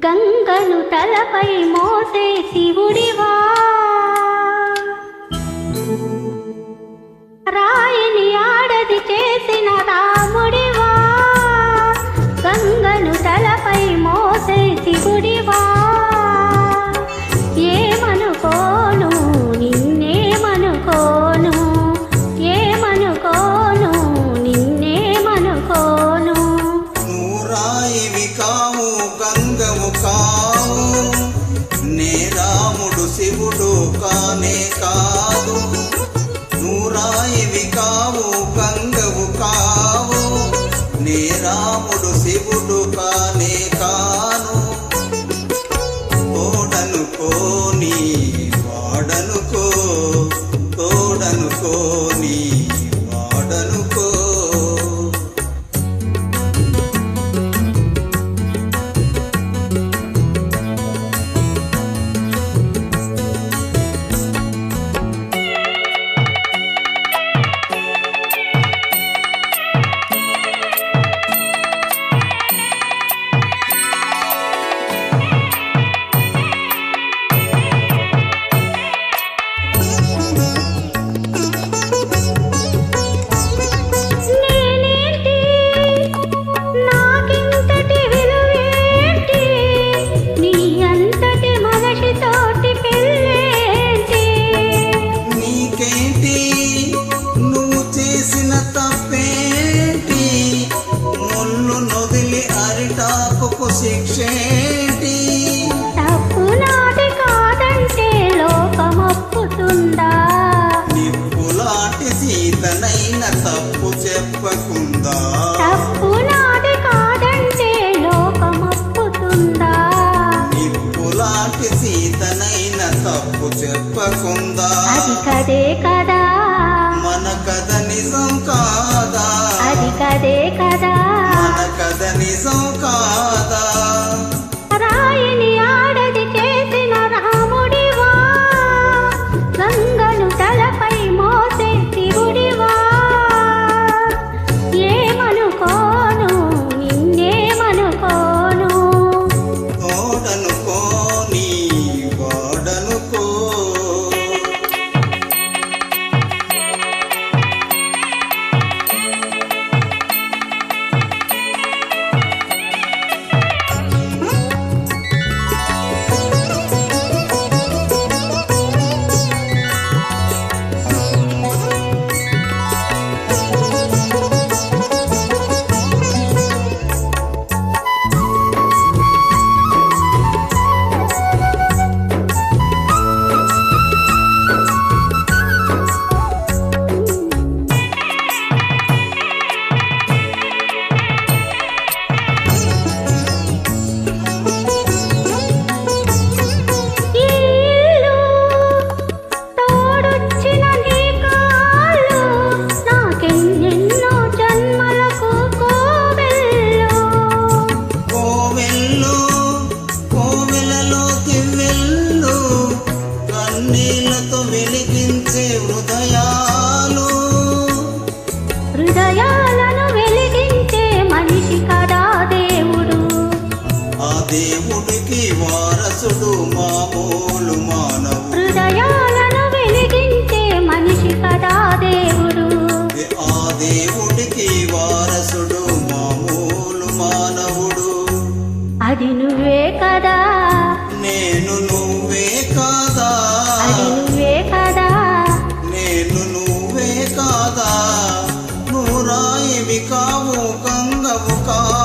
గంగను తలపై మోసే శివుడివా, రాయిని ఆడది చేసిన రాముడివా, గంగను తలపై మోసే శివుడివా. ఏమనుకోను నిన్నేమనుకోను, ఏమనుకోను నిన్నేమనుకోను. నువ్వు రాయివి కావు గంగవు కావు, నే రాముడు శివుడు కానే కాదు. నువ్వు రాయివి కావు గంగవు కావు, నే రాముడు శివుడు కానే కాను. తోడనుకోని వాడనుకో, తోడనుకోని వాడనుకో. శిక్షేంటి తప్పు నాది కాదంటే లోకమొప్పుతుందా, నిప్పులాంటి సీతనైన తప్పు చెప్పకుందా, తప్పు నాది కాదంటే లోకమొప్పుతుందా, నిప్పులాంటి సీతనైన తప్పు చెప్పకుందా. అది కదే కదా మన కథ నిజం కాదా, అది కదే కదా మన కథ నిజం కాదా. రాయిని ఆడది చేసిన రాముడివా, గంగను తలపై మోసే శివుడివా. ఏమనుకోను నిన్నేమనుకోను, తోడనుకోని వాడనుకో. నీళ్ళతో వెలిగించే హృదయాలు, హృదయాలను వెలిగించే మనిషి కదా దేవుడు, ఆ దేవుడికి వారసుడు మామూలు మానవుడు. హృదయాలను వెలిగించే మనిషి కదా దేవుడు, ఆ దేవుడికి వారసుడు మామూలు మానవుడు. అది నువ్వే కదా, నేను నువ్వే కాదా, అది నువ్వే కదా, నేను నువ్వే కాదా. నువ్వు రాయివి కావు గంగవు కావు.